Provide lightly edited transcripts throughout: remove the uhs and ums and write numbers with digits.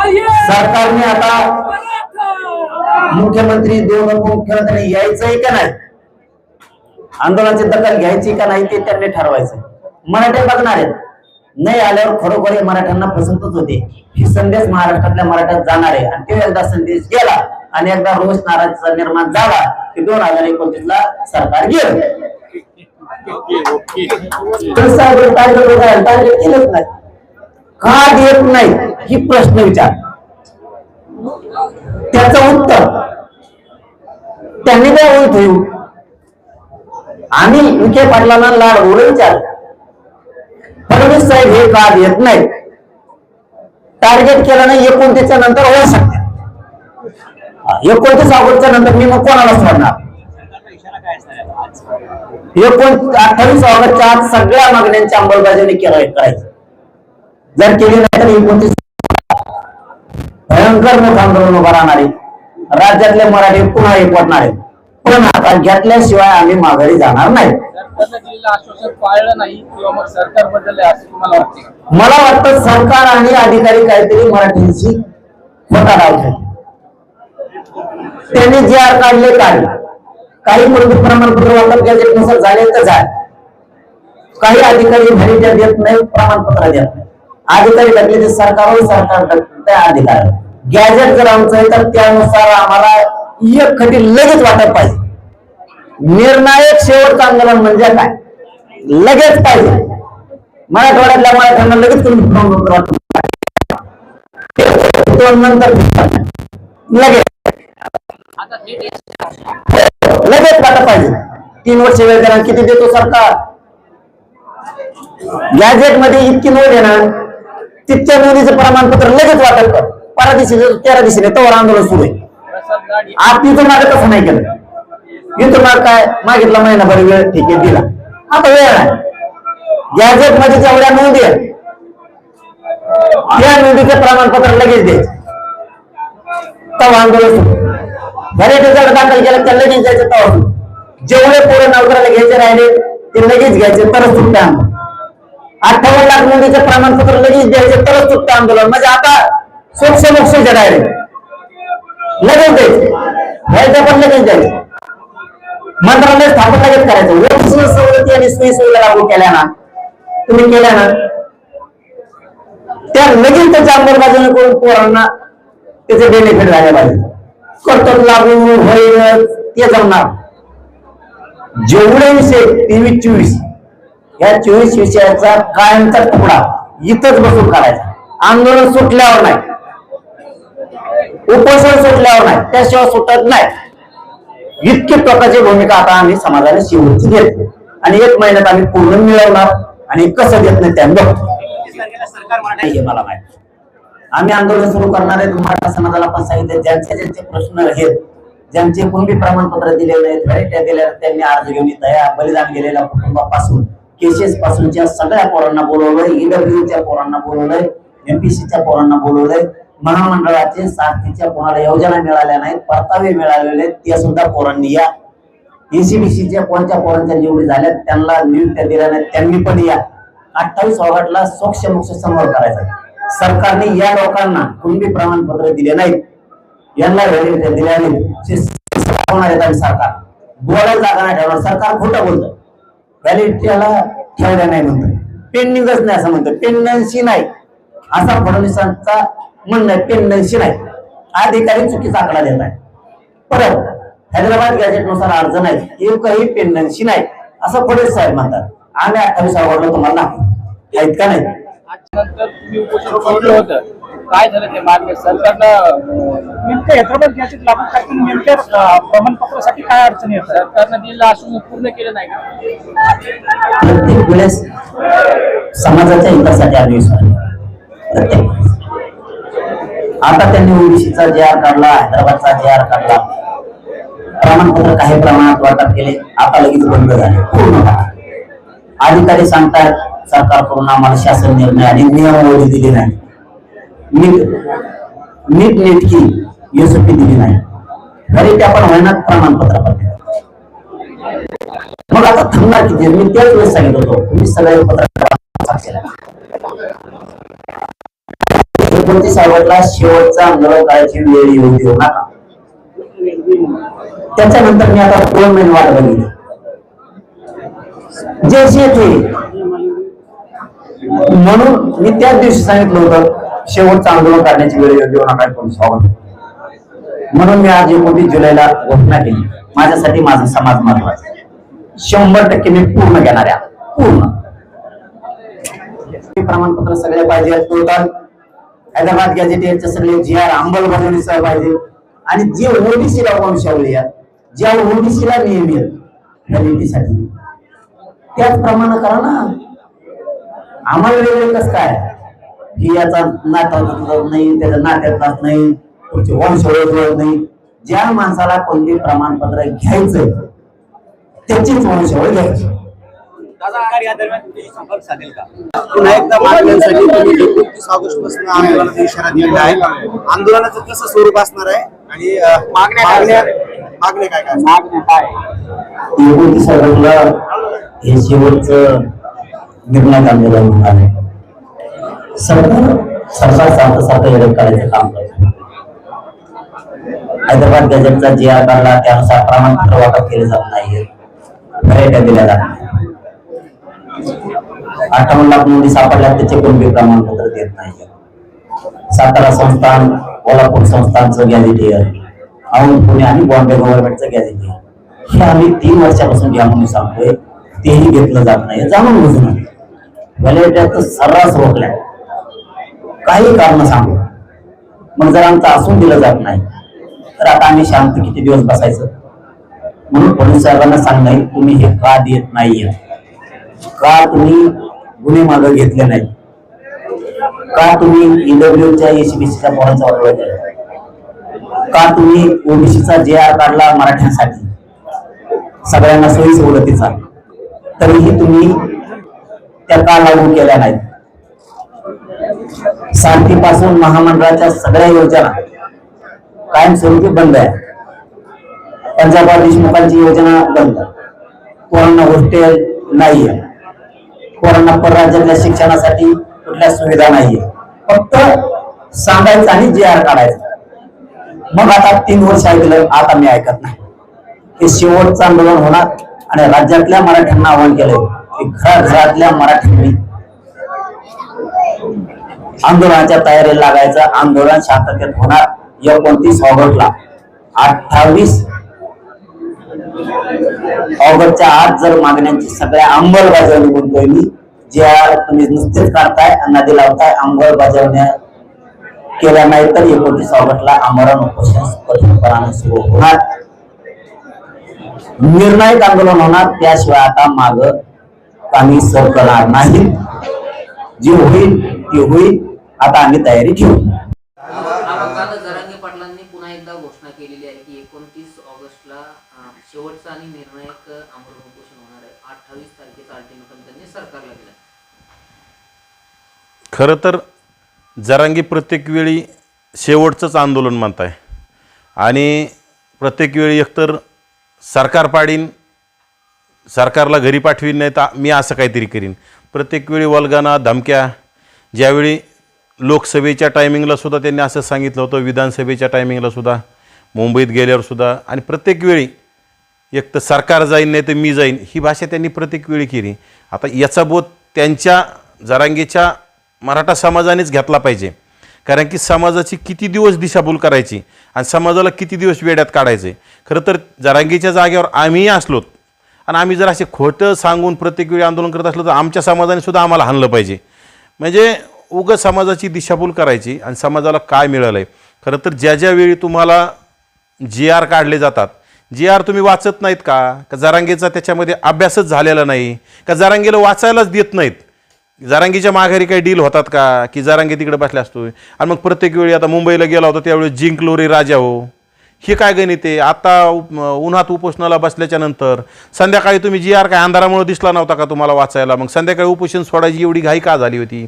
सरकारने आता मुख्यमंत्री दोन उपमुख्यमंत्री यायचंय का नाही, आंदोलनाची दखल घ्यायची का नाही ते त्यांनी ठरवायचं. मराठी बघणार आहेत, नाही आल्यावर खरोखर मराठ्यांना पसंतच होते. ही संदेश महाराष्ट्रातल्या मराठ्यात जाणार आहे आणि तो एकदा संदेश गेला आणि एकदा रोष नाराजीचा निर्माण झाला की 2029 ला सरकार गेलं. टार्गेट केलंच नाही, का देत नाही ही प्रश्न विचार. त्याचं उत्तर त्यांनी काय होईल ठेवू. आम्ही विखे पाटलांना लाड बोलून विचार, फडणवीस साहेब हे का देत नाही. टार्गेट केलं नाही 29 नंतर होऊ शकते. 29 ऑगस्टच्या नंतर मी मग कोणाला सोडणार. 28 ऑगस्टच्या आत सगळ्या मागण्यांची अंमलबजावणी करायची. जर केली नाही तर 29 भयंकर मोठं आंदोलन उभं राहणार आहे. राज्यातले मराठी पुन्हा एकवटणार आहे, पण आता घेतल्याशिवाय आम्ही माघारी जाणार नाही. मला वाटतं सरकार आणि अधिकारी काहीतरी मराठींशी खोटा लावतात. त्यांनी जे आर काढले काढले, काही मूलभूत प्रमाणपत्र वाटप गॅजेटनुसार झाले तर झाले. काही अधिकारी भरीच्या देत नाही, प्रमाणपत्र देत नाही. अधिकारी टाकले ते सरकारवर, सरकार त्या अधिकारी. गॅजेट जर आमचं आहे तर त्यानुसार आम्हाला एक खटी लगेच वाटप पाहिजे. निर्णायक शेवटचं आंदोलन म्हणजे काय, लगेच पाहिजे. मराठवाड्यातल्या मराठ्यांना लगेच नंतर लगेच वाटप पाहिजे. 3 वर्ष वेळ देणार. किती देतो सरकार. गॅजेट मध्ये इतकी नोंद येणार, तितक्या नोंदीचं प्रमाणपत्र लगेच वाटप कर. 12 दिवशी 13 दिवशी तोवर आंदोलन सुरू आहे. आपण तो मागे तसं नाही केलं. इथं माग काय मागितला महिनाभर वेळ, ठीक आहे दिला. आता वेळ आहे. गॅजेट मध्ये जेवढ्या नोंदी आहेत त्या नोंदीचे प्रमाणपत्र लगेच द्यायचे, तेव्हा आंदोलन सुरू. व्हॅलिडिटी जर दाखल केलं तर लगेच द्यायचं तेव्हा सुरू. जेवढे पोरं नोकऱ्याला घ्यायचे राहिले ते लगेच घ्यायचे तरच सुटते आंदोलन. 58 लाख नोंदीचे प्रमाणपत्र लगेच द्यायचे तरच सुटते आंदोलन. म्हणजे आता सोक्ष डायरेक्ट लगेच द्यायचे, घ्यायचं पण लगेच द्यायचं. मंत्रालय स्थापन लगेच करायचं. सवलती आणि सोयी सुविधा लागू केल्या ना, तुम्ही केल्या ना, त्या लगेच त्याच्या अंमलबजावणी करून पोरांना त्याचे बेनिफिट झाले पाहिजे. कर्तव्य लागू होईल ते जमणार. जेवढे विषय 23-24 या 24 विषयाचा कायमचा तुकडा इथंच बसून करायचा. आंदोलन सुटल्यावर नाही, उपोषण सुटल्यावर नाही, त्याशिवाय सुटत नाही. इतकी प्रकारची भूमिका आता आम्ही समाजाने शेवटची घेतली आणि 1 महिन्यात आम्ही पूर्ण मिळवणार. आणि कसं देत नाही त्यानं हे मला माहिती. आम्ही आंदोलन सुरू करणार आहे. मराठा समाजाला पण सांगितले, ज्यांचे प्रश्न आहेत, ज्यांचे कुणबी प्रमाणपत्र दिलेले आहेत, व्हॅलिडिटी दिलेल्या, त्यांनी अर्ज घेऊन तयार. बलिदान गेलेल्या कुटुंबापासून केसेस पासूनच्या सगळ्या पोरांना बोलवलंय. ईडब्ल्यूच्या पोरांना बोलवलंय, एमपीसीच्या पोरांना बोलवलंय. महामंडळाचे साठीच्या कोणाला योजना मिळाल्या नाहीत, परतावे मिळालेले ते सुद्धा पोरांनी या. एसीबीसीच्या कोणत्या पोरांच्या निवडी झाल्या त्यांना नियुक्त्या दिल्या नाहीत, त्यांनी पण या. 28 ऑगस्टला सोक्ष मोक्ष समोर करायचं. सरकारने या लोकांना कुणबी प्रमाणपत्र दिले नाहीत, यांना व्हॅलिडिटी दिल्या नाहीत. सरकार बोलायला जागा नाही ठेवणार. सरकार खोटं बोलतं. व्हॅलिडिटीला ठेवल्या नाही म्हणतं, पेंडिंगच नाही असं म्हणतं. पेंडन्सी नाही असा फडणवीसांचा म्हणणं आहे. पेंडन्सी नाही. अधिकारी चुकीचा आकडा देत आहे. परत हैदराबाद गॅजेटनुसार अर्ज नाही, एकही पेंडन्सी नाही असं फडणवीस साहेब म्हणतात. आम्ही 28 ऑगस्टला तुम्हाला आहेत का नाही. काय झालं ते मागणी सरकारनं नेमकं हैदराबाद गॅजेट लागू करताना नेमक्या प्रमाणपत्रासाठी काय अडचणी येतात. सरकारनं दिलं असून पूर्ण केलं नाही का. प्रत्येक वेळेस समाजाच्या हितासाठी आदेश प्रत्येक. आता त्यांनी ओबीसीचा जे आर काढला, हैदराबादचा जे आर काढला, प्रमाणपत्र काही प्रमाणात वाटप केले, आता लगेच बंद झाले पूर्ण. अधिकारी सांगतात सरकारकडून आम्हाला शासन निर्णय आणि नियमावली दिली नाही, नीटनेटकी एसओपी दिली नाही, घरी त्या पण महिन्यात प्रमाणपत्र पडले. मग आता थांबणार किती. मी त्याच वेळेस सांगितलं होतो, तुम्ही सगळे पत्रकार शेवटची सावटला शेवटचा आंदोलन करायची वेळ येऊ देऊ नका. त्याच्यानंतर मी आता 2 महिने वाट बघितली. जे ते म्हणून मी त्याच दिवशी सांगितलं होतं शेवटचं आंदोलन करण्याची वेळ येऊ देऊ नका कोणी स्वागत. म्हणून मी आज 29 जुलैला घोषणा केली. माझ्यासाठी माझा समाज महत्वाचा. 100% मी पूर्ण घेणार आहे. पूर्ण प्रमाणपत्र सगळे पाहिजे. टोटल हैदराबाद गॅझेटियरचे सगळे GR अंमलबजावणी सह पाहिजे. आणि जे ओबीसीला वंशावली आहे, ज्या ओबीसीला नियम आहेत व्हॅलिडिटीसाठी त्याचप्रमाणे करा ना. आम्हाला वेगळे कसं काय की याचा नात्यात नाही, त्याच्या नात्यात नाही, तुमची वंशावळ नाही. ज्या माणसाला कोणते प्रमाणपत्र घ्यायचं त्याचीच वंशावळ घ्यायची. पुन्हा एकदा मागण्यांसाठी तुम्ही 29 ऑगस्ट पासून आंदोलनाचा इशारा दिलेला आहे. आंदोलनाचं कसं स्वरूप असणार आहे आणि मागण्या काय 29 ऑगस्टला हे शेवटचं निर्णायक आंदोलन होणार आहे. सरकार सारखं एवढं करायचं काम करतं. हैदराबाद गॅझेटचा GR काढला त्यानुसार प्रमाणपत्र वाटप केले जात नाही, व्हॅलिडिटी दिल्या जात नाही. 58 लाख नोंदी सापडल्या त्याचे कोणते प्रमाणपत्र देत नाही. सातारा संस्थान, कोल्हापूर संस्थानचं गॅझेटियर, औंध, पुणे आणि बॉम्बे गव्हर्नमेंटचं गॅझेटियर हे आम्ही 3 वर्षापासून घ्या म्हणून सांगतोय. तेही घेतलं जात नाही. जाणून बुजून व्हॅलिडिटी सर्रास रोखल्या काही कारण सांगू. मग जर आमचं असून दिलं जात नाही तर आता आम्ही शांत किती दिवस बसायचं. म्हणून पोलीस साहेबांना सांगणार तुम्ही हे का देत नाहीये, का तुम्ही गुन्हे मागे घेतले नाही, का तुम्ही EWच्या SBCच्या पोरांचा वापर केला, का तुम्ही ओबीसीचा GR काढला मराठ्यांसाठी सगळ्यांना सोयी सवलतीचा, तरीही तुम्ही त्या का लागू केल्या नाहीत. सारथीपासून महामंडळाच्या सगळ्या योजना कायमस्वरूपी बंद आहे. पंजाबराव देशमुखांची योजना बंद. पोरांना हॉस्टेल नाहीये. पोरांना परराज्यातल्या शिक्षणासाठी कुठल्या सुविधा नाहीये. फक्त सांगायचं आणि GR काढायचं. मग आता 3 वर्ष ऐकलं, आता मी ऐकत नाही. हे शेवटचं आंदोलन होणार आणि राज्यातल्या मराठ्यांना आवाहन केलंय की घराघरातल्या मराठ्यांनी आंदोलनाच्या तयारीला लागायचं. आंदोलन शांततेत होणार. 29 ऑगस्टला 28 ऑगस्टच्या आत जर मागण्यांची सगळ्या अंमलबजावणी म्हणतोय मी, GR तुम्ही नुसतेच काढताय, नदी लावताय, अंमलबजावण्या केल्या नाही तर 29 ऑगस्टला आमरण उपोषण कठोरपणाने सुरू होणार. निर्णायक आंदोलन होणार. त्याशिवाय आता माग आम्ही सरकणार नाही. जे होईल ते होईल. आता आम्ही तयारी ठेवू. जरांगे पाटलांनी पुन्हा एकदा घोषणा केलेली आहे की 29 ऑगस्टला शेवटचा आणि निर्णायक आमरण उपोषण होणार आहे. 28 तारखेचा अल्टिमेटम त्यांनी सरकारला दिला. खरं तर जरांगे प्रत्येक वेळी शेवटचंच आंदोलन म्हणताय आणि प्रत्येक वेळी एकतर सरकार पाडीन, सरकारला घरी पाठवीन, नाही तर मी असं काहीतरी करीन. प्रत्येक वेळी वल्गना धमक्या. ज्यावेळी लोकसभेच्या टायमिंगला सुद्धा त्यांनी असं सांगितलं होतं, विधानसभेच्या टायमिंगला सुद्धा, मुंबईत गेल्यावर सुद्धा, आणि प्रत्येक वेळी एक तर सरकार जाईन नाही तर मी जाईन ही भाषा त्यांनी प्रत्येक वेळी केली. आता याचा बोध त्यांच्या जरांगेच्या मराठा समाजानेच घेतला पाहिजे. कारण की समाजाची किती दिवस दिशाभूल करायची आणि समाजाला किती दिवस वेड्यात काढायचे. खरं तर जरांगेच्या जागेवर आम्हीही असलोत आणि आम्ही जर असे खोटं सांगून प्रत्येक वेळी आंदोलन करत असलो तर आमच्या समाजाने सुद्धा आम्हाला हाणलं पाहिजे. म्हणजे उगाच समाजाची दिशाभूल करायची आणि समाजाला काय मिळालं आहे. खरं तर ज्या ज्या वेळी तुम्हाला GR काढले जातात, GR तुम्ही वाचत नाहीत का जरांगेचा त्याच्यामध्ये अभ्यासच झालेला नाही का, जरांगेला वाचायलाच देत नाहीत. जरांगीच्या माघारी काही डील होतात का की जरांगे तिकडे बसले असतोय आणि मग प्रत्येक वेळी आता मुंबईला गेला होता त्यावेळी जिंकलो रे राजा हो, हे काय गणित आहे. आता उन्हात उपोषणाला बसल्याच्या नंतर संध्याकाळी तुम्ही GR काय अंधारामुळे दिसला नव्हता का तुम्हाला वाचायला, मग संध्याकाळी उपोषण सोडायची एवढी घाई का झाली होती.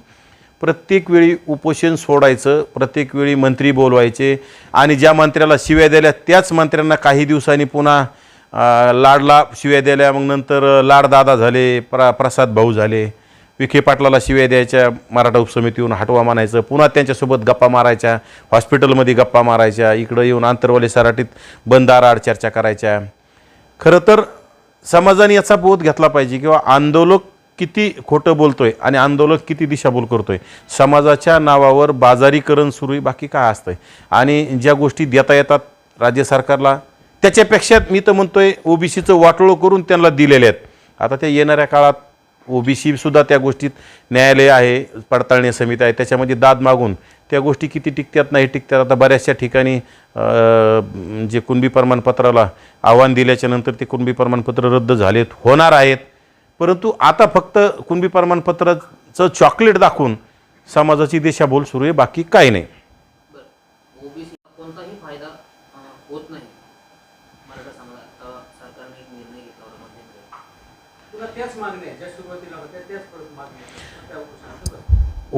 प्रत्येक वेळी उपोषण सोडायचं, प्रत्येक वेळी मंत्री बोलवायचे आणि ज्या मंत्र्याला शिव्या दिल्या त्याच मंत्र्यांना काही दिवसांनी पुन्हा लाडला शिव्या दिल्या, मग नंतर लाडदादा झाले, प्रसाद भाऊ झाले. विखे पाटलाला शिव्या द्यायच्या, मराठा उपसमितीहून हटवा म्हणायचं, पुन्हा त्यांच्यासोबत गप्पा मारायच्या, हॉस्पिटलमध्ये गप्पा मारायच्या, इकडं येऊन आंतरवाली सराटीत बंद आड चर्चा करायच्या. खरं तर समाजाने याचा बोध घेतला पाहिजे किंवा आंदोलक किती खोटं बोलतोय आणि आंदोलक किती दिशाभूल करतोय. समाजाच्या नावावर बाजारीकरण सुरू आहे, बाकी काय असतंय. आणि ज्या गोष्टी देता येतात राज्य सरकारला त्याच्यापेक्षा मी तर म्हणतोय ओबीसीचं वाटोळं करून त्यांना दिलेले आहेत. आता त्या येणाऱ्या काळात ओबीसी सुद्धा त्या गोष्टीत न्यायालय आहे, पडताळणी समिती आहे, त्याच्यामध्ये दाद मागून त्या गोष्टी किती टिकतात नाही टिकतात. आता बऱ्याचशा ठिकाणी जे कुणबी प्रमाणपत्राला आव्हान दिल्याच्या नंतर ते कुणबी प्रमाणपत्र रद्द झालेत, होणार आहेत. परंतु आता फक्त कुणबी प्रमाणपत्राचं चॉकलेट दाखवून समाजाची दिशाभूल सुरू आहे, बाकी काही नाही. ओबीसी कोणताही फायदा होत नाही मराठा समाजाला. सरकारने एक निर्णय घेतला होता मध्यंतरी. त्याच मागण्या ज्या सुरुवातीला होत्या त्याच मागण्या.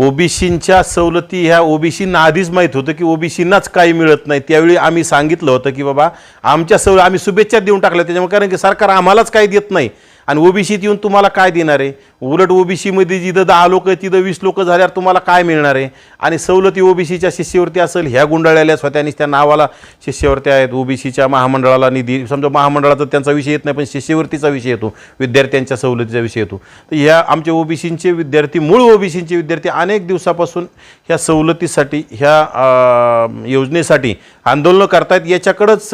ओबीसींच्या सवलती ह्या ओबीसींना आधीच माहीत होतं की ओबीसींनाच काही मिळत नाही. त्यावेळी आम्ही सांगितलं होतं की बाबा आमच्या आम्ही शुभेच्छा देऊन टाकल्या त्याच्यामुळे, कारण की सरकार आम्हालाच काही देत नाही आणि ओबीसीत येऊन तुम्हाला काय देणार आहे. उलट ओबीसीमध्ये जिथं 10 लोक तिथं 20 लोक झाल्यावर तुम्हाला काय मिळणार आहे. आणि सवलती ओबीसीच्या शिष्यवृत्ती असेल ह्या गुंडाळलेल्या स्वतःनी त्या नावाला शिष्यवृत्त्या आहेत. ओबीसीच्या महामंडळाला निधी, समजा महामंडळाचा त्यांचा विषय येत नाही पण शिष्यवृत्तीचा विषय येतो, विद्यार्थ्यांच्या सवलतीचा विषय येतो. तर ह्या आमच्या ओबीसींचे विद्यार्थी, मूळ ओबीसींचे विद्यार्थी अनेक दिवसापासून ह्या सवलतीसाठी, ह्या योजनेसाठी आंदोलनं करतायत. याच्याकडंच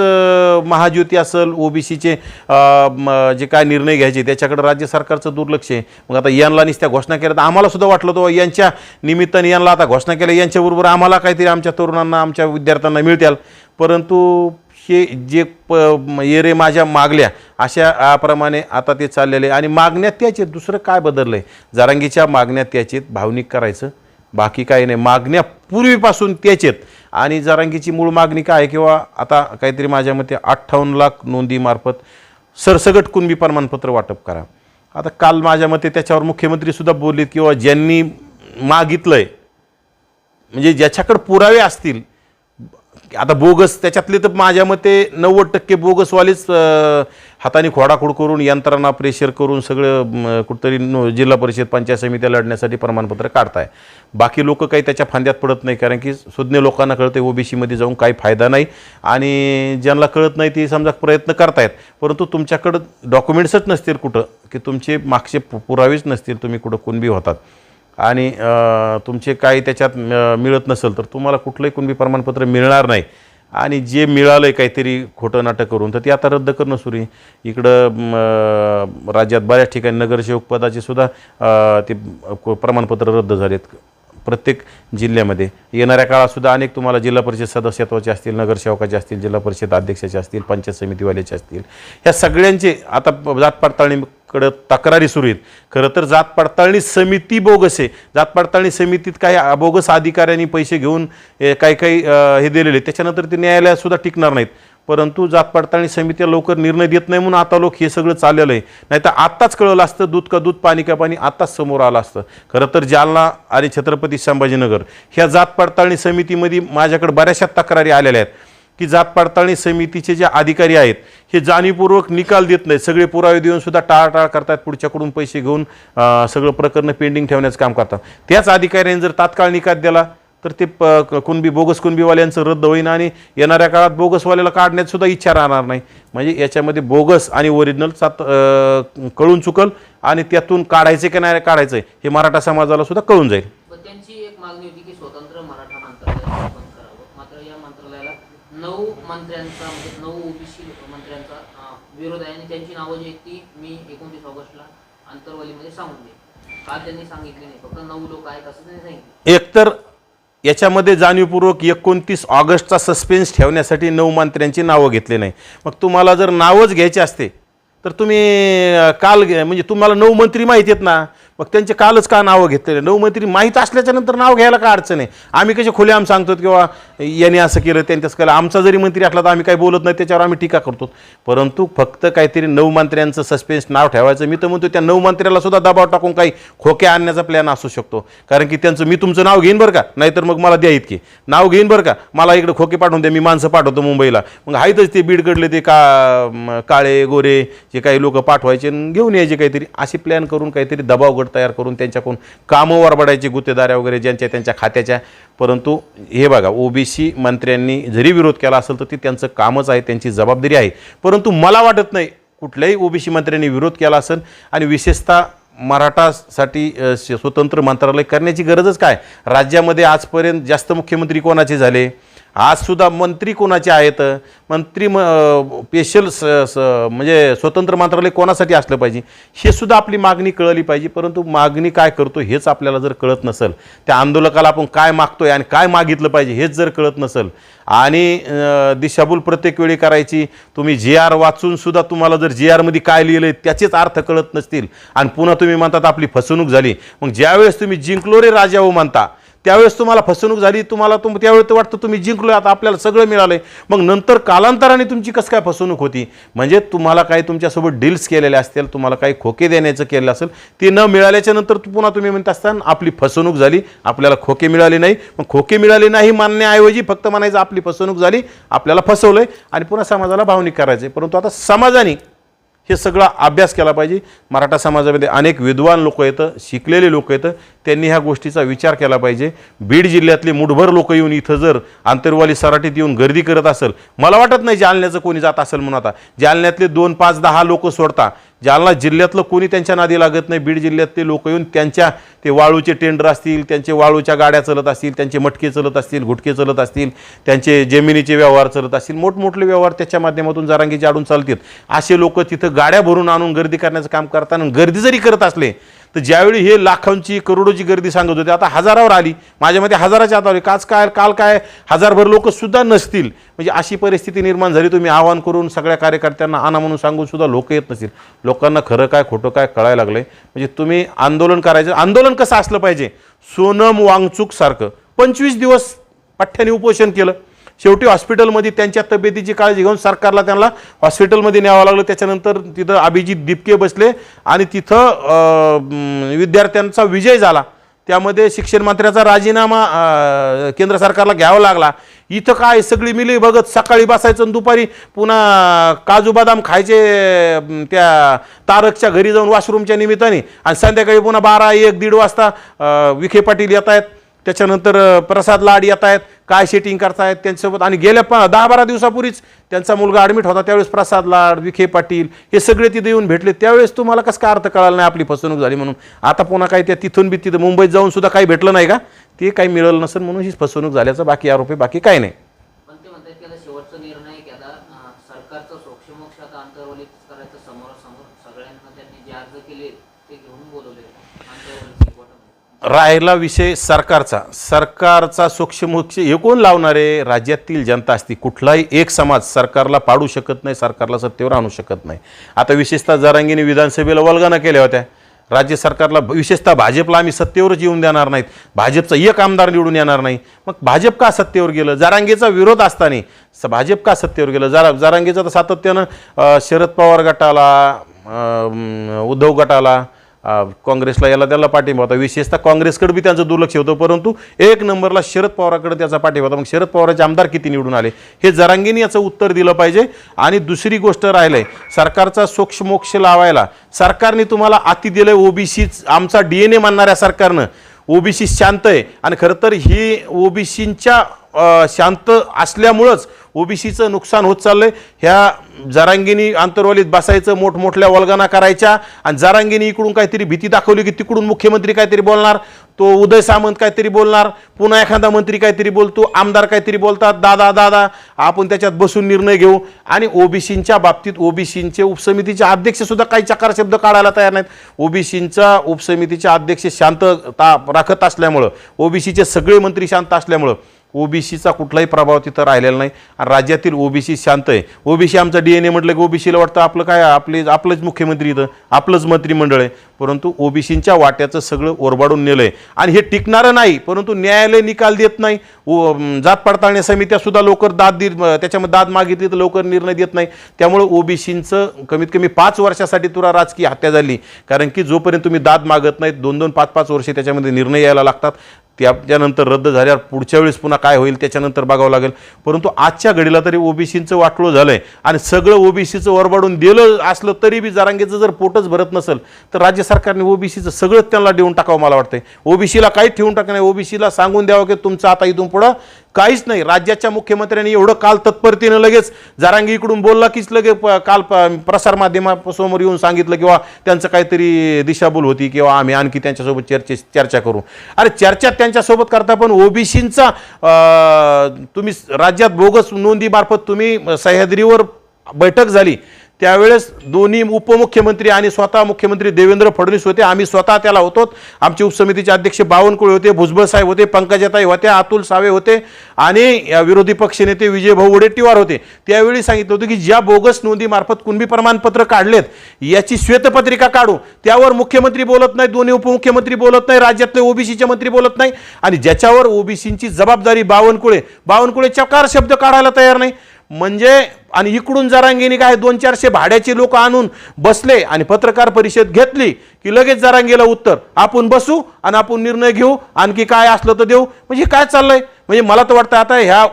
महाज्योती असेल, ओबीसीचे जे काय निर्णय घ्यायचे त्याच्याकडे राज्य सरकारचं दुर्लक्ष आहे. मग आता यांना नुसत्या घोषणा केल्या तर आम्हाला सुद्धा वाटलं होतं यांच्या निमित्ताने यांना आता घोषणा केल्या, यांच्याबरोबर आम्हाला काहीतरी आमच्या तरुणांना, आमच्या विद्यार्थ्यांना मिळतील. परंतु हे जे ये रे माझ्या मागल्या अशा प्रमाणे आता ते चाललेले. आणि मागण्यात त्याचे दुसरं काय बदललं आहे. जरांगीच्या मागण्यात त्याचे भावनिक करायचं, बाकी काही नाही. मागण्या पूर्वीपासून त्याचेत. आणि जरांगीची मूळ मागणी काय आहे, किंवा आता काहीतरी माझ्या मते 58 लाख नोंदीमार्फत सरसगट कुणबी प्रमाणपत्र वाटप करा. आता काल माझ्या मते त्याच्यावर मुख्यमंत्रीसुद्धा बोललेत किंवा ज्यांनी मागितलंय म्हणजे ज्याच्याकडे पुरावे असतील, आता बोगस त्याच्यातले तर माझ्या मते 90% बोगसवालेच हाताने खोडाखोड करून, यंत्रणा प्रेशर करून सगळं कुठंतरी जिल्हा परिषद पंचायत समित्या लढण्यासाठी प्रमाणपत्र काढताय. बाकी लोक काही त्याच्या फांद्यात पडत नाही, कारण की सुज्ञ लोकांना कळतं ओबीसीमध्ये जाऊन काही फायदा नाही. आणि ज्यांना कळत नाही ते समजा प्रयत्न करतायत, परंतु तुमच्याकडं डॉक्युमेंट्सच नसतील कुठं, की तुमचे मागचे पुरावेच नसतील, तुम्ही कुठं कुणबी होतात आणि तुमचे काही त्याच्यात मिळत नसेल तर तुम्हाला कुठलंही कुणबी प्रमाणपत्र मिळणार नाही. आणि जे मिळालं आहे काहीतरी खोटं नाटक करून तर ते आता रद्द करणं सुरू आहे. इकडं राज्यात बऱ्याच ठिकाणी नगरसेवक पदाचे सुद्धा ते प्रमाणपत्र रद्द झालेत प्रत्येक जिल्ह्यामध्ये. येणाऱ्या काळातसुद्धा अनेक तुम्हाला जिल्हा परिषद सदस्यत्वाचे असतील, नगरसेवकाचे असतील, जिल्हा परिषद अध्यक्षाचे असतील, पंचायत समितीवाल्याचे असतील, ह्या सगळ्यांचे आता जात पडताळणीकडं तक्रारी सुरू आहेत. खरं तर जात पडताळणी समिती बोगस आहे. जात पडताळणी समितीत काही बोगस अधिकाऱ्यांनी पैसे घेऊन काही हे दिलेले, त्याच्यानंतर ते न्यायालयातसुद्धा टिकणार नाहीत. परंतु जात पडताळणी समित्या लवकर निर्णय देत नाही म्हणून आता लोक हे सगळं चाललेलं आहे. नाही तर आत्ताच कळलं असतं, दूध का दूध पाणी का पाणी आत्ताच समोर आलं असतं. खरं तर जालना आणि छत्रपती संभाजीनगर ह्या जात पडताळणी समितीमध्ये माझ्याकडे बऱ्याचशा तक्रारी आलेल्या आहेत की जात पडताळणी समितीचे जे अधिकारी आहेत हे जाणीवपूर्वक निकाल देत नाहीत. सगळे पुरावे देऊन सुद्धा टाळाटाळ करतात, पुढच्याकडून पैसे घेऊन सगळं प्रकरण पेंडिंग ठेवण्याचं काम करतात. त्याच अधिकाऱ्यांनी जर तात्काळ निकाल दिला तर ते कुणबी बोगस कुणबीवाल्यांचं रद्द होईन आणि येणाऱ्या काळात बोगसवाल्याला काढण्यात सुद्धा इच्छा राहणार नाही. म्हणजे याच्यामध्ये बोगस आणि ओरिजिनल कळून चुकल आणि त्यातून काढायचे की नाही काढायचं हे मराठा समाजाला सुद्धा कळून जाईल. त्यांची एक मागणी होती की स्वतंत्र मराठा मंत्रालय स्थापन करावं. मात्र या मंत्रालयाला 9 मंत्र्यांचा म्हणजे 9 ओबीसी मंत्र्यांचा विरोध आहे आणि त्यांची नावं जी आहेत ती मी 29 ऑगस्टला आंतरवालीमध्ये सांगून देईन. का त्यांनी सांगितले नाही, फक्त 9 लोक आहेत असं त्यांनी सांगितलं. एकतर याच्यामध्ये जाणीवपूर्वक 29 ऑगस्टचा सस्पेन्स ठेवण्यासाठी 9 मंत्र्यांची नावं घेतली नाही. मग तुम्हाला जर नावच घ्यायचे असते तर तुम्ही काल म्हणजे तुम्हाला 9 मंत्री माहिती आहेत ना, मग त्यांचे कालच का नावं घेतलेले. 9 मंत्री माहीत असल्याच्यानंतर नाव घ्यायला का अडचण आहे. आम्ही कसे खुलेआम सांगतो किंवा यांनी असं केलं त्यांनी तसं केलं. आमचा जरी मंत्री असला तर आम्ही काही बोलत नाही, त्याच्यावर आम्ही टीका करतो. परंतु फक्त काहीतरी 9 मंत्र्यांचं सस्पेन्स नाव ठेवायचं. मी तर म्हणतो त्या 9 मंत्र्याला सुद्धा दबाव टाकून काही खोके आणण्याचा प्लॅन असू शकतो. कारण की त्यांचं मी तुमचं नाव घेईन बरं का, नाहीतर मग मला द्या इतके नाव घेईन बरं का, मला इकडे खोके पाठवून द्या, मी माणसं पाठवतो मुंबईला. मग आहेतच ते बीडकडले ते काळे गोरे जे काही लोक पाठवायचे घेऊन यायचे काहीतरी असे प्लॅन करून काहीतरी दबाव गट तयार करून त्यांच्याकडून कामं वरबडायची गुत्तेदाऱ्या वगैरे ज्यांच्या त्यांच्या खात्याच्या. परंतु हे बघा, ओबीसी मंत्र्यांनी जरी विरोध केला असेल तर ते त्यांचं कामच आहे, त्यांची जबाबदारी आहे. परंतु मला वाटत नाही कुठल्याही ओबीसी मंत्र्यांनी विरोध केला असेल. आणि विशेषतः मराठासाठी स्वतंत्र मंत्रालय करण्याची गरजच काय? राज्यामध्ये आजपर्यंत जास्त मुख्यमंत्री कोणाचे झाले? आजसुद्धा मंत्री कोणाचे आहेत? मंत्री स्पेशल म्हणजे स्वतंत्र मंत्रालय कोणासाठी असलं पाहिजे हे सुद्धा आपली मागणी कळली पाहिजे. परंतु मागणी काय करतो हेच आपल्याला जर कळत नसेल, त्या आंदोलकाला आपण काय मागतोय आणि काय मागितलं पाहिजे हेच जर कळत नसेल आणि दिशाभूल प्रत्येक वेळी करायची, तुम्ही GR वाचून सुद्धा तुम्हाला जर GR मध्ये काय लिहिलंय त्याचेच अर्थ कळत नसतील आणि पुन्हा तुम्ही म्हणतात आपली फसवणूक झाली, मग ज्यावेळेस तुम्ही जिंकलो रे राजा हो म्हणता त्यावेळेस तुम्हाला फसवणूक झाली, तुम्हाला त्यावेळेस तर वाटतं तुम्ही जिंकलो, आता आपल्याला सगळं मिळालंय. मग नंतर कालांतराने तुमची कसं काय फसवणूक होती? म्हणजे तुम्हाला काही तुमच्यासोबत डील्स केलेले असतील, तुम्हाला काही खोके देण्याचं केलं असेल, ते न मिळाल्याच्या नंतर पुन्हा तुम्ही म्हणत असताना आपली फसवणूक झाली, आपल्याला खोके मिळाले नाही. मग खोके मिळाले नाही मानण्याऐवजी फक्त म्हणायचं आपली फसवणूक झाली, आपल्याला फसवलंय आणि पुन्हा समाजाला भावनिक करायचे. परंतु आता समाजाने हे सगळा अभ्यास केला पाहिजे. मराठा समाजामध्ये अनेक विद्वान लोक आहेत, शिकलेले लोक आहेत, त्यांनी ह्या गोष्टीचा विचार केला पाहिजे. बीड जिल्ह्यातले मुठभर लोक येऊन इथं जर आंतरवाली सराटीत येऊन गर्दी करत असेल, मला वाटत नाही जालन्याचं कोणी जात असेल म्हणून. आता जालन्यातले 2, 5, 10 लोक सोडता, जालना जिल्ह्यातलं कोणी त्यांच्या नादी लागत नाही. बीड जिल्ह्यातले लोक येऊन त्यांच्या ते वाळूचे टेंडर असतील, त्यांचे वाळूच्या गाड्या चालत असतील, त्यांचे मटके चालत असतील, गुटके चालत असतील, त्यांचे जमिनीचे व्यवहार चालत असतील, मोठमोठे व्यवहार त्याच्या माध्यमातून जरांगी जाडून चालतील. असे लोक तिथं गाड्या भरून आणून गर्दी करण्याचं काम करताना गर्दी जरी करत असले तर ज्यावेळी हे लाखांची करोडोची गर्दी सांगत होते, आता हजारावर आली, माझ्यामध्ये हजाराच्या आत आली, काल काय हजारभर लोक सुद्धा नसतील. म्हणजे अशी परिस्थिती निर्माण झाली. तुम्ही आवाहन करून सगळ्या कार्यकर्त्यांना आणा म्हणून सांगून सुद्धा लोक येत नसतील. लोकांना खरं काय खोटं काय कळायला लागलंय. म्हणजे तुम्ही आंदोलन करायचं. आंदोलन कसं असलं पाहिजे? सोनम वांगचूक सारखं 25 दिवस पठ्ठ्याने उपोषण केलं, शेवटी हॉस्पिटलमध्ये त्यांच्या तब्येतीची काळजी घेऊन सरकारला त्यांना हॉस्पिटलमध्ये न्यावं लागलं. त्याच्यानंतर तिथं अभिजित दिपके बसले आणि तिथं विद्यार्थ्यांचा विजय झाला. त्यामध्ये शिक्षण मंत्र्याचा राजीनामा केंद्र सरकारला घ्यावा लागला. इथं काय सगळी मिली बघत सकाळी बसायचं आणि दुपारी पुन्हा काजू बदाम खायचे त्या तारकच्या घरी जाऊन वॉशरूमच्या निमित्ताने, आणि संध्याकाळी पुन्हा 12, 1, 1:30 वाजता विखे पाटील येत आहेत, त्याच्यानंतर प्रसाद लाड येत आहेत, काय सेटिंग करतायत त्यांच्यासोबत. आणि गेल्या 10-12 दिवसापूर्वीच त्यांचा मुलगा ॲडमिट होता, त्यावेळेस प्रसाद लाड, विखे पाटील हे सगळे तिथे येऊन भेटले. त्यावेळेस तुम्हाला कसं काय अर्थ कळाला नाही आपली फसवणूक झाली म्हणून? आता पुन्हा काय त्या तिथून तिथं मुंबईत जाऊन सुद्धा काही भेटलं नाही का? ते काही मिळालं नसेल म्हणून ही फसवणूक झाल्याचा बाकी आरोप आहे, बाकी काही नाही. पण ते म्हणतात की आता शेवटचा निर्णय की आता सरकारचं सोक्षमोक्ष आता आंतरवलीत करायचं, समोरासमोर सगळ्यांना त्यांनी जे अर्ज केले ते घेऊन बोलवले आंतरवलीत. राहिला विषय सरकारचा सोक्षमोक्ष हे कोण लावणारे? राज्यातील जनता असती. कुठलाही एक समाज सरकारला पाडू शकत नाही, सरकारला सत्तेवर आणू शकत नाही. आता विशेषतः जरांगीने विधानसभेला वल्गना केल्या होत्या. राज्य सरकारला, विशेषतः भाजपला आम्ही सत्तेवरच येऊन देणार नाहीत, भाजपचा एक आमदार निवडून येणार नाही. मग भाजप का सत्तेवर गेलं? जरांगेचा विरोध असताना भाजप का सत्तेवर गेलं? जरांगेचा तर सातत्यानं शरद पवार गटाला, उद्धव गटाला, काँग्रेसला याला त्याला पाठिंबा होता. विशेषतः काँग्रेसकडे बी त्यांचं दुर्लक्ष होतं, परंतु एक नंबरला शरद पवाराकडे त्याचा पाठिंबा होता. मग शरद पवाराचे आमदार किती निवडून आले हे जरांगीने याचं उत्तर दिलं पाहिजे. आणि दुसरी गोष्ट राहिलंय, सरकारचा सोक्षमोक्ष लावायला सरकारने तुम्हाला अति दिलंय. ओबीसी आमचा DNA मानणाऱ्या सरकारनं ओबीसी शांत आहे, आणि खरं तर ही ओबीसींच्या शांत असल्यामुळंच ओबीसीचं नुकसान होत चाललंय. ह्या जरांगीनी आंतरवालीत बसायचं, मोठमोठल्या वल्गना करायच्या, आणि जरांगीनी इकडून काहीतरी भीती दाखवली की तिकडून मुख्यमंत्री काहीतरी बोलणार, तो उदय सामंत काहीतरी बोलणार, पुन्हा एखादा मंत्री काहीतरी बोलतो, आमदार काहीतरी बोलतात, दादा आपण त्याच्यात बसून निर्णय घेऊ. आणि ओबीसींच्या बाबतीत ओबीसींचे उपसमितीचे अध्यक्ष सुद्धा काही चकार शब्द काढायला तयार नाहीत. ओबीसींच्या उपसमितीचे अध्यक्ष शांतता राखत असल्यामुळं, ओबीसीचे सगळे मंत्री शांत असल्यामुळं ओबीसीचा कुठलाही प्रभाव तिथं राहिलेला नाही. आणि राज्यातील ओबीसी शांत आहे. ओबीसी आमचा DNA म्हटलं की ओबीसीला वाटतं आपलं काय, आपलंच मुख्यमंत्री इथं, आपलंच मंत्रिमंडळ आहे. परंतु ओबीसींच्या वाट्याचं सगळं ओरबाडून नेलंय आणि हे टिकणारं नाही. परंतु न्यायालय निकाल देत नाही. जात पडताळणी समित्या सुद्धा लवकर त्याच्यामध्ये दाद मागितली तर लवकर निर्णय देत नाही. त्यामुळे ओबीसींचं कमीत कमी 5 वर्षासाठी तुला राजकीय हत्या झाली. कारण की जोपर्यंत तुम्ही दाद मागत नाहीत 2-2, 5-5 वर्षे त्याच्यामध्ये निर्णय यायला लागतात. त्याच्यानंतर रद्द झाल्यावर पुढच्या वेळेस पुन्हा काय होईल त्याच्यानंतर बघावं लागेल. परंतु आजच्या घडीला तरी ओबीसींचं वाटलं झालं आहे आणि सगळं ओबीसीचं वरबाडून दिलं असलं तरी बी जरांगेचं जर पोटच भरत नसेल तर राज्य सरकारने ओबीसीचं सगळं त्यांना देऊन टाकावं मला वाटतंय. ओबीसीला काहीच ठेवून टाकलं नाही. ओबीसीला सांगून द्यावं की तुमचं आता इथून पुढं काहीच नाही. राज्याच्या मुख्यमंत्र्यांनी एवढं काल तत्परतेनं लगेच जरांगे इकडून बोलला कीच लगेच काल प्रसारमाध्यमासमोर येऊन सांगितलं किंवा त्यांचं काहीतरी दिशाभूल होती किंवा आम्ही आणखी त्यांच्यासोबत चर्चा करू. अरे चर्चा त्यांच्यासोबत करता पण ओबीसींचा तुम्ही राज्यात बोगस नोंदीमार्फत तुम्ही सह्याद्रीवर बैठक झाली त्यावेळेस दोन्ही उपमुख्यमंत्री आणि स्वतः मुख्यमंत्री देवेंद्र फडणवीस होते. आम्ही स्वतः त्याला होतो. आमचे उपसमितीचे अध्यक्ष बावनकुळे होते, भुजबळ साहेब होते, पंकजाताई होत्या, अतुल सावे होते आणि विरोधी पक्षनेते विजयभाऊ वडेट्टीवार होते. त्यावेळी सांगितलं होतं की ज्या बोगस नोंदीमार्फत कुणबी प्रमाणपत्र काढलेत याची श्वेतपत्रिका काढू. त्यावर मुख्यमंत्री बोलत नाही, दोन्ही उपमुख्यमंत्री बोलत नाही, राज्यातले ओबीसीचे मंत्री बोलत नाही आणि ज्याच्यावर ओबीसींची जबाबदारी बावनकुळे चकार शब्द काढायला तयार नाही. म्हणजे आणि इकडून जरांगेने काय 200-400 भाड्याचे लोक आणून बसले आणि पत्रकार परिषद घेतली की लगेच जरांगेला उत्तर आपण बसू आणि आपण निर्णय घेऊ, आणखी काय असलं तर देऊ. म्हणजे काय चाललंय? म्हणजे मला तर वाटतं आता ह्या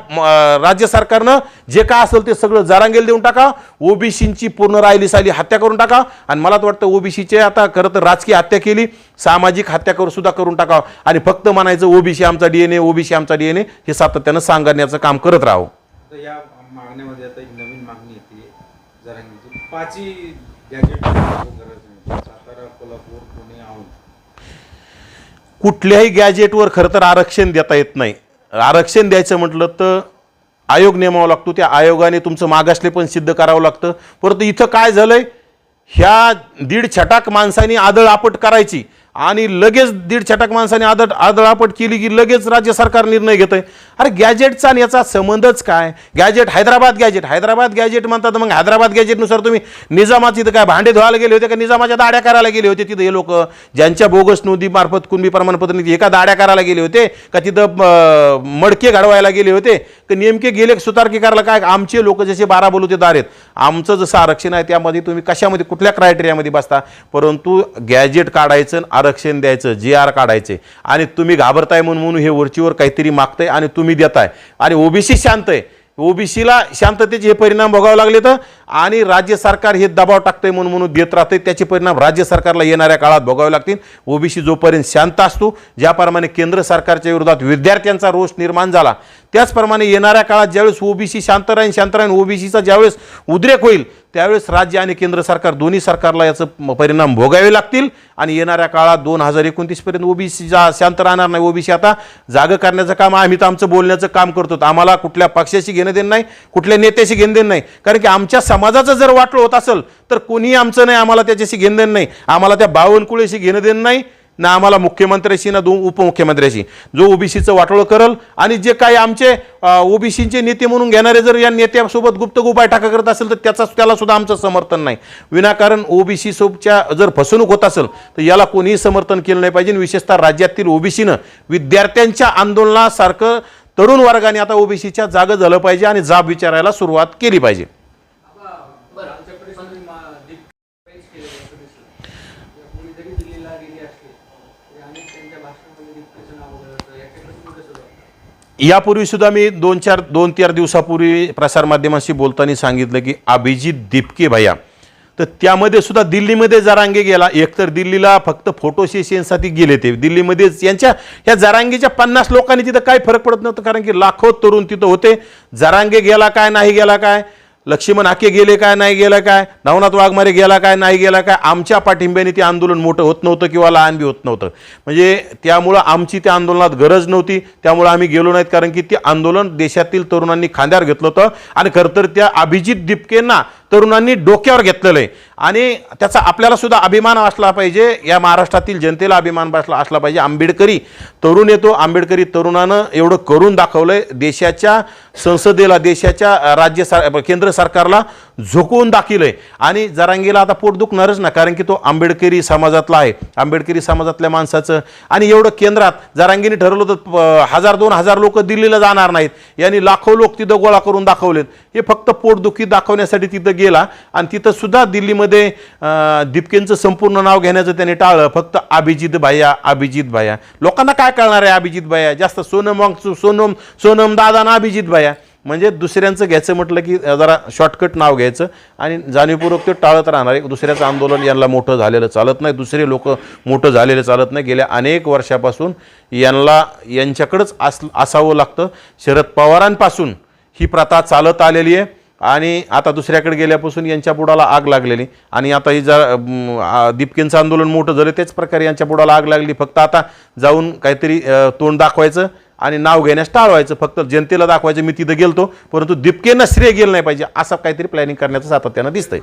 राज्य सरकारनं जे काय असेल ते सगळं जरांगेला देऊन टाका, ओबीसींची पूर्ण राहिली साली हत्या करून टाका आणि मला तर वाटतं ओबीसीचे आता खरं तर राजकीय हत्या केली, सामाजिक हत्या सुद्धा करून टाकावं आणि फक्त म्हणायचं ओबीसी आमचा डीएनए, ओबीसी आमचा डीएनए हे सातत्यानं सांगण्याचं काम करत राहावं. या मागण्यामध्ये आता एक नवीन मागणी येते जरांगीची 5 गॅजेट सातारा, कोल्हापूर, पुणे, औंध कुठल्याही गॅजेटवर खरं तर आरक्षण देता येत नाही. आरक्षण द्यायचं म्हटलं तर आयोग नेमावा लागतो. त्या आयोगाने तुमचं मागासले पण सिद्ध करावं लागतं. परंतु इथं काय झालंय, ह्या 1.5 छटाक माणसांनी आदळआपट करायची आणि लगेच 1.5 छटाक माणसाने आदळआपट केली की लगेच राज्य सरकार निर्णय घेतंय. अरे गॅजेटचा आणि याचा संबंधच काय? गॅजेट हैदराबाद गॅजेट म्हणतात. मग हैदराबाद गॅजेटनुसार तुम्ही निजामाची तिथं काय भांडे धुवायला गेले होते का निजामाच्या दाड्या करायला गेले होते तिथं हे लोक ज्यांच्या बोगस नोंदीमार्फत कुणबी प्रमाणपत्र एका दाड्या करायला गेले होते का तिथं मडके घडवायला गेले होते का नेमके गेले सुतारकी करायला? काय आमचे लोक जसे 12 बलुतेदार आहेत, आमचं जसं आरक्षण आहे त्यामध्ये तुम्ही कशामध्ये कुठल्या क्रायटेरियामध्ये बसता. परंतु गॅजेट काढायचं, आरक्षण द्यायचं, GR काढायचे आणि तुम्ही घाबरताय म्हणून हे वरचीवर काहीतरी मागताय आणि तुम्ही देताय आणि ओबीसी शांत आहे. ओबीसीला शांततेचे हे परिणाम भोगावे लागले तर आणि राज्य सरकार हे दबाव टाकतंय म्हणून देत राहते. त्याचे परिणाम राज्य सरकारला येणाऱ्या काळात भोगावे लागतील. ओबीसी जोपर्यंत शांत असतो, ज्याप्रमाणे केंद्र सरकारच्या विरोधात विद्यार्थ्यांचा रोष निर्माण झाला त्याचप्रमाणे येणाऱ्या काळात ज्यावेळेस ओबीसी शांत राहीन ओबीसीचा ज्यावेळेस उद्रेक होईल त्यावेळेस राज्य आणि केंद्र सरकार दोन्ही सरकारला याचं परिणाम भोगावे लागतील आणि येणाऱ्या काळात 2029 पर्यंत ओबीसी शांत राहणार नाही. ओबीसी आता जागं करण्याचं काम आम्ही तर आमचं बोलण्याचं काम करतो. आम्हाला कुठल्या पक्षाशी घेणं देणं नाही, कुठल्या नेत्याशी घेणं देणं नाही. कारण की आमच्या समाजाचं जर वाटलं होत असेल तर कोणीही आमचं नाही, आम्हाला त्याच्याशी घेणं देणं नाही. आम्हाला त्या बावनकुळेशी घेणं देणं नाही ना आम्हाला मुख्यमंत्र्याशी ना उपमुख्यमंत्र्याशी. जो ओबीसीचं वाटोळं करल आणि जे काही आमचे ओबीसीचे नेते म्हणून घेणारे जर या नेत्यासोबत गुप्तगुप बैठका करत असेल तर त्याला सुद्धा आमचं समर्थन नाही. विनाकारण ओबीसी सोबतच्या जर फसवणूक होत असेल तर याला कोणीही समर्थन केलं नाही पाहिजे. विशेषतः राज्यातील ओबीसीनं विद्यार्थ्यांच्या आंदोलनासारखं तरुण वर्गाने आता ओबीसीच्या जागं झालं पाहिजे आणि जाब विचारायला सुरुवात केली पाहिजे. यापूर्वी सुद्धा मी 2-4 दिवसापूर्वी प्रसारमाध्यमांशी बोलताना सांगितलं की अभिजित दिपके भैया, तर त्यामध्ये सुद्धा दिल्लीमध्ये जरांगे गेला. एकतर दिल्लीला फक्त फोटो सेशनसाठी गेले ते दिल्लीमध्येच. यांच्या ह्या जरांगेच्या 50 लोकांनी तिथं काय फरक पडत नव्हतं कारण की लाखो तरुण तिथं होते. जरांगे गेला काय नाही गेला काय, लक्ष्मण हाके गेले काय नाही गेला काय, नवनाथ वाघमारे गेला काय नाही गेला काय, आमच्या पाठिंब्याने ते आंदोलन मोठं होत नव्हतं किंवा लहान बी होत नव्हतं. म्हणजे त्यामुळं आमची त्या आंदोलनात गरज नव्हती, त्यामुळं आम्ही गेलो नाहीत. कारण की ते आंदोलन देशातील तरुणांनी खांद्यावर घेतलं होतं आणि खरं तर त्या अभिजित दिपकेंना तरुणांनी डोक्यावर घेतलेलं आहे आणि त्याचा आपल्याला सुद्धा अभिमान असला पाहिजे. या महाराष्ट्रातील जनतेला अभिमान असला पाहिजे. आंबेडकरी तरुण येतो, आंबेडकरी तरुणानं एवढं करून दाखवलंय. देशाच्या संसदेला, देशाच्या केंद्र सरकारला झोकवून दाखवलंय आणि जरांगेला आता पोट दुखणारच ना, कारण की तो आंबेडकरी समाजातला आहे. आंबेडकरी समाजातल्या माणसाचं आणि एवढं केंद्रात जरांगेने ठरवलं होतं 1000-2000 लोक दिल्लीला जाणार नाहीत, यांनी लाखो लोक तिथं गोळा करून दाखवलेत. हे फक्त पोटदुखी दाखवण्यासाठी तिथं तिथं गेला आणि तिथं सुद्धा दिल्लीमध्ये दीपकेंचं संपूर्ण नाव घेण्याचं त्याने टाळलं. फक्त अभिजित भाया. लोकांना काय कळणार आहे अभिजित भाया? जास्त सोनम दादा ना अभिजित भाया. म्हणजे दुसऱ्यांचं घ्यायचं म्हटलं की जरा शॉर्टकट नाव घ्यायचं आणि जाणीवपूर्वक ते टाळत राहणार आहे. दुसऱ्याचं आंदोलन यांना मोठं झालेलं चालत नाही, दुसरे लोक मोठं झालेलं चालत नाही. गेल्या अनेक वर्षापासून यांच्याकडंच असावं लागतं. शरद पवारांपासून ही प्रथा चालत आलेली आहे आणि आता दुसऱ्याकडे गेल्यापासून यांच्या बुडाला आग लागलेली आणि आता ही दीपकेंचं आंदोलन मोठं झालं त्याच प्रकारे यांच्या बुडाला आग लागली. फक्त आता जाऊन काहीतरी तोंड दाखवायचं आणि नाव घेण्यास टाळवायचं, फक्त जनतेला दाखवायचं मी तिथं गेलतो, परंतु दीपकेंना श्रेय गेलं नाही पाहिजे असं काहीतरी प्लॅनिंग करण्याचं सातत्यानं दिसतंय.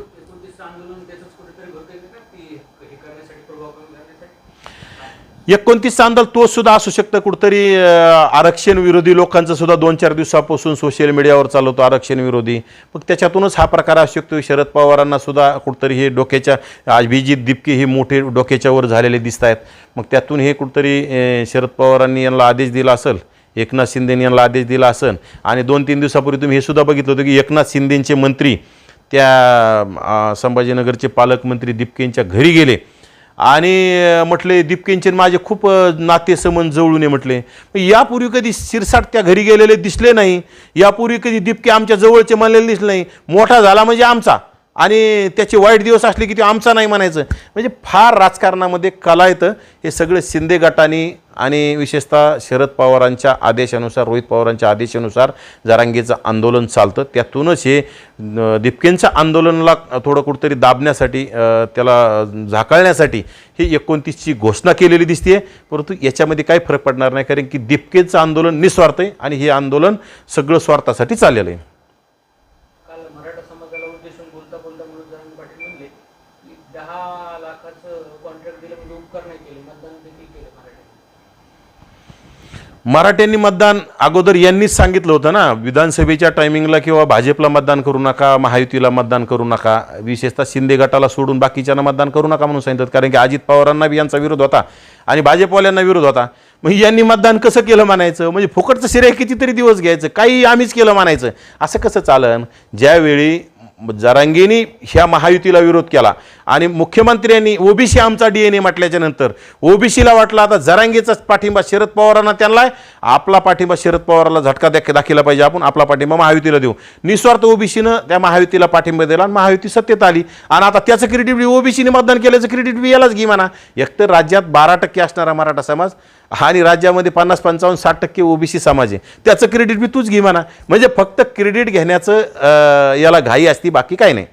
29 आंदोलन तो सुद्धा असू शकतं कुठंतरी आरक्षण विरोधी लोकांचं सुद्धा 2-4 दिवसापासून सोशल मीडियावर चालवतो आरक्षण विरोधी. मग त्याच्यातूनच हा प्रकार असू शकतो. शरद पवारांना सुद्धा कुठंतरी हे डोक्याच्या अभिजित दीपके हे मोठे डोक्याच्या वर झालेले दिसत आहेत. मग त्यातून हे कुठंतरी शरद पवारांनी यांना आदेश दिला असेल, एकनाथ शिंदेनी यांना आदेश दिला असेल. आणि 2-3 दिवसापूर्वी तुम्ही हे सुद्धा बघितलं होतं की एकनाथ शिंदेचे मंत्री त्या संभाजीनगरचे पालकमंत्री दीपकेंच्या घरी गेले आणि म्हटले दीपकेंचे माझे खूप नातेसंबंध जवळून म्हटले. यापूर्वी कधी शिरसाट त्या घरी गेलेले दिसले नाही, यापूर्वी कधी दीपके आमच्या जवळचे म्हणलेले दिसले नाही. मोठा झाला म्हणजे आमचा आणि त्याचे वाईट दिवस असले की ते आमचा नाही म्हणायचं. म्हणजे फार राजकारणामध्ये कला येतं. हे सगळं शिंदे गटाने आणि विशेषतः शरद पवारांच्या आदेशानुसार, रोहित पवारांच्या आदेशानुसार जरांगेचं आंदोलन चालतं. त्यातूनच हे दीपकेंच्या आंदोलनाला थोडं कुठंतरी दाबण्यासाठी, त्याला झाकळण्यासाठी ही 29ची घोषणा केलेली दिसते. परंतु याच्यामध्ये काही फरक पडणार नाही, कारण की दीपकेंचं आंदोलन निस्वार्थ आहे आणि हे आंदोलन सगळं स्वार्थासाठी चाललेलं आहे. मराठा समाजाला उद्देशून बोलता म्हणून जरांगे पाटील म्हणले की 10 लाखाचं कॉन्ट्रॅक्ट दिलं म्हणजे उपकार नाही केले, मतदान देखील केलं मराठ्यांनी मतदान अगोदर यांनीच सांगितलं होतं ना, विधानसभेच्या टायमिंगला किंवा भाजपला मतदान करू नका, महायुतीला मतदान करू नका, विशेषतः शिंदे गटाला सोडून बाकीच्यांना मतदान करू नका म्हणून सांगितलं. कारण की अजित पवारांना बी यांचा विरोध होता आणि भाजपवाल्यांना विरोध होता. मग यांनी मतदान कसं केलं म्हणायचं? म्हणजे फुकटचं श्रेय कितीतरी दिवस घ्यायचं, काही आम्हीच केलं म्हणायचं, असं कसं चालन? ज्यावेळी जरांगेंनी ह्या महायुतीला विरोध केला आणि मुख्यमंत्र्यांनी ओबीसी आमचा DNA म्हटल्याच्या नंतर ओबीसीला वाटलं आता जरांगेचाच पाठिंबा शरद पवारांना, त्यांना आपला पाठिंबा शरद पवारांना झटका दाखिला पाहिजे, आपण आपला पाठिंबा महायुतीला देऊ. निस्वार्थ ओबीसीनं त्या महायुतीला पाठिंबा दिला आणि महायुती सत्तेत आली आणि आता त्याचं क्रेडिट बी ओबीसीने मतदान केल्याचं क्रेडिट बी यालाच घे म्हणा. एकतर राज्यात 12% असणारा मराठा समाज आणि राज्यामध्ये 50-55-60% ओबीसी समाज आहे, त्याचं क्रेडिट बी तूच घे म्हणा. म्हणजे फक्त क्रेडिट घेण्याचं याला घाई असती, बाकी काही नाही.